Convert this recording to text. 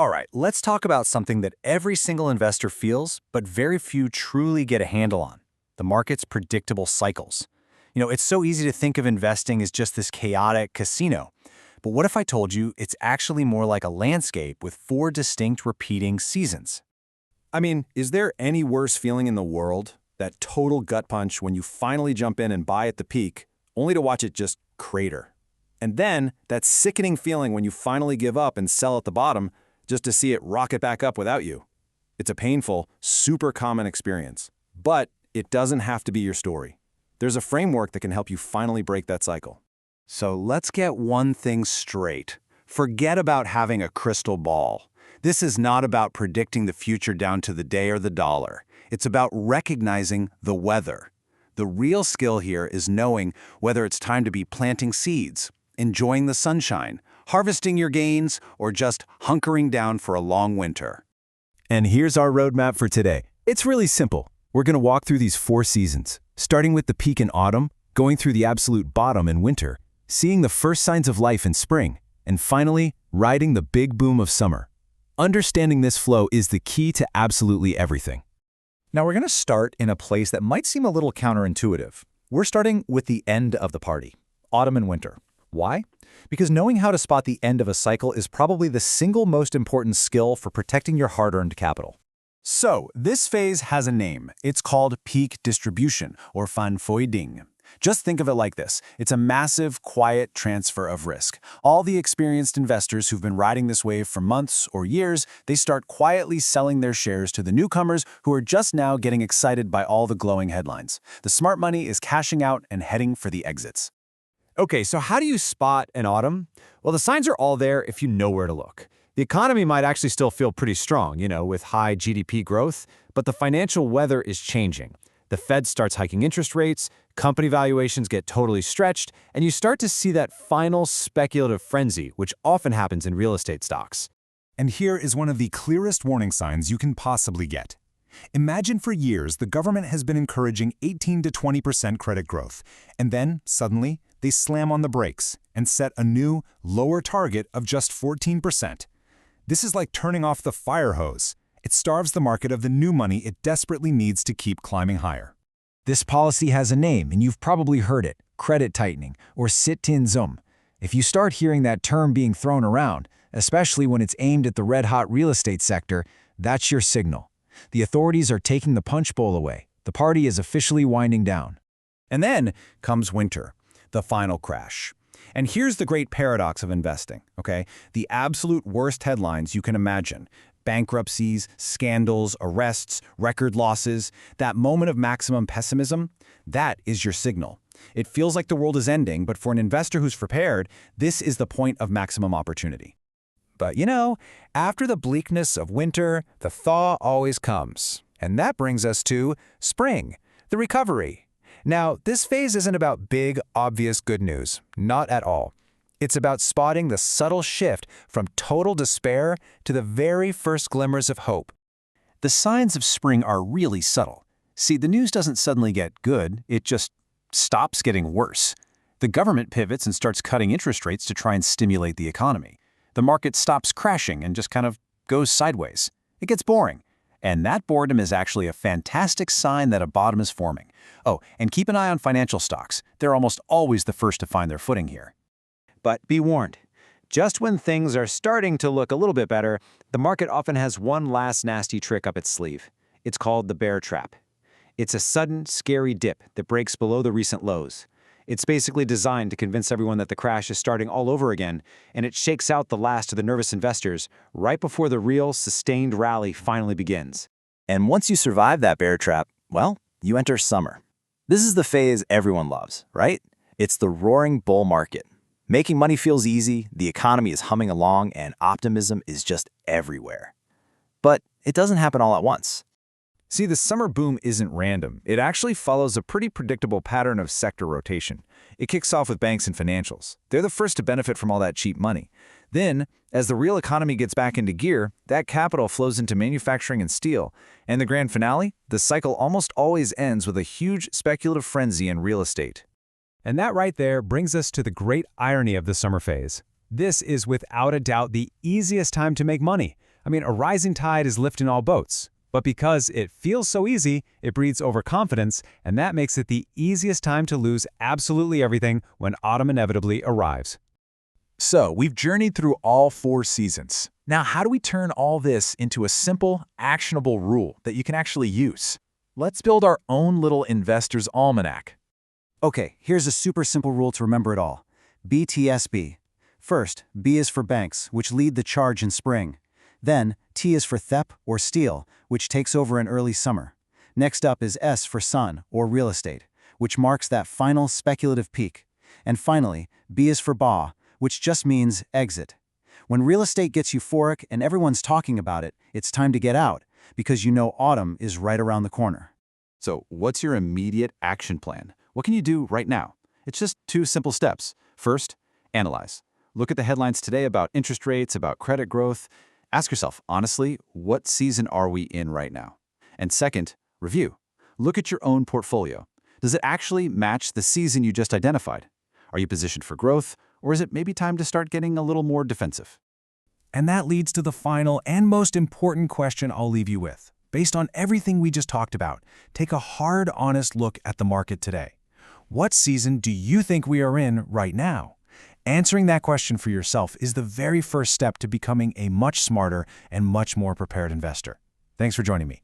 All right, let's talk about something that every single investor feels, but very few truly get a handle on: the market's predictable cycles. It's so easy to think of investing as just this chaotic casino. But what if I told you it's actually more like a landscape with four distinct repeating seasons? I mean, is there any worse feeling in the world? That total gut punch when you finally jump in and buy at the peak, only to watch it just crater. And then that sickening feeling when you finally give up and sell at the bottom, just to see it rocket back up without you. It's a painful, super common experience. But it doesn't have to be your story. There's a framework that can help you finally break that cycle. So let's get one thing straight. Forget about having a crystal ball. This is not about predicting the future down to the day or the dollar. It's about recognizing the weather. The real skill here is knowing whether it's time to be planting seeds, enjoying the sunshine, harvesting your gains, or just hunkering down for a long winter. And here's our roadmap for today. It's really simple. We're going to walk through these four seasons, starting with the peak in autumn, going through the absolute bottom in winter, seeing the first signs of life in spring, and finally, riding the big boom of summer. Understanding this flow is the key to absolutely everything. Now we're going to start in a place that might seem a little counterintuitive. We're starting with the end of the party, autumn and winter. Why? Because knowing how to spot the end of a cycle is probably the single most important skill for protecting your hard-earned capital. So, this phase has a name. It's called peak distribution, or fanfoiding. Just think of it like this. It's a massive, quiet transfer of risk. All the experienced investors who've been riding this wave for months or years, they start quietly selling their shares to the newcomers who are just now getting excited by all the glowing headlines. The smart money is cashing out and heading for the exits. Okay, so how do you spot an autumn? Well, the signs are all there if you know where to look. The economy might actually still feel pretty strong, with high GDP growth, but the financial weather is changing. The Fed starts hiking interest rates, company valuations get totally stretched, and you start to see that final speculative frenzy, which often happens in real estate stocks. And here is one of the clearest warning signs you can possibly get. Imagine for years the government has been encouraging 18 to 20% credit growth, and then, suddenly, they slam on the brakes and set a new, lower target of just 14%. This is like turning off the fire hose. It starves the market of the new money it desperately needs to keep climbing higher. This policy has a name, and you've probably heard it: credit tightening, or Sitt-in-Zum. If you start hearing that term being thrown around, especially when it's aimed at the red-hot real estate sector, that's your signal. The authorities are taking the punch bowl away. The party is officially winding down. And then comes winter, the final crash. And here's the great paradox of investing, okay? The absolute worst headlines you can imagine: bankruptcies, scandals, arrests, record losses. That moment of maximum pessimism, that is your signal. It feels like the world is ending, but for an investor who's prepared, this is the point of maximum opportunity. But after the bleakness of winter, the thaw always comes. And that brings us to spring, the recovery. Now, this phase isn't about big, obvious good news. Not at all. It's about spotting the subtle shift from total despair to the very first glimmers of hope. The signs of spring are really subtle. See, the news doesn't suddenly get good, it just stops getting worse. The government pivots and starts cutting interest rates to try and stimulate the economy. The market stops crashing and just kind of goes sideways. It gets boring. And that boredom is actually a fantastic sign that a bottom is forming. Oh, and keep an eye on financial stocks. They're almost always the first to find their footing here. But be warned, just when things are starting to look a little bit better, the market often has one last nasty trick up its sleeve. It's called the bear trap. It's a sudden, scary dip that breaks below the recent lows. It's basically designed to convince everyone that the crash is starting all over again, and it shakes out the last of the nervous investors right before the real, sustained rally finally begins. And once you survive that bear trap, well, you enter summer. This is the phase everyone loves, right? It's the roaring bull market. Making money feels easy, the economy is humming along, and optimism is just everywhere. But it doesn't happen all at once. See, the summer boom isn't random. It actually follows a pretty predictable pattern of sector rotation. It kicks off with banks and financials. They're the first to benefit from all that cheap money. Then, as the real economy gets back into gear, that capital flows into manufacturing and steel. And the grand finale, the cycle almost always ends with a huge speculative frenzy in real estate. And that right there brings us to the great irony of the summer phase. This is without a doubt the easiest time to make money. A rising tide is lifting all boats. But because it feels so easy, it breeds overconfidence, and that makes it the easiest time to lose absolutely everything when autumn inevitably arrives. So, we've journeyed through all 4 seasons. Now, how do we turn all this into a simple, actionable rule that you can actually use? Let's build our own little investor's almanac. Okay, here's a super simple rule to remember it all. BTSB. First, B is for banks, which lead the charge in spring. Then, T is for THEP, or steel, which takes over in early summer. Next up is S for sun, or real estate, which marks that final speculative peak. And finally, B is for BA, which just means exit. When real estate gets euphoric and everyone's talking about it, it's time to get out, because you know autumn is right around the corner. So, what's your immediate action plan? What can you do right now? It's just 2 simple steps. First, analyze. Look at the headlines today about interest rates, about credit growth. Ask yourself, honestly, what season are we in right now? And second, review. Look at your own portfolio. Does it actually match the season you just identified? Are you positioned for growth, or is it maybe time to start getting a little more defensive? And that leads to the final and most important question I'll leave you with. Based on everything we just talked about, take a hard, honest look at the market today. What season do you think we are in right now? Answering that question for yourself is the very first step to becoming a much smarter and much more prepared investor. Thanks for joining me.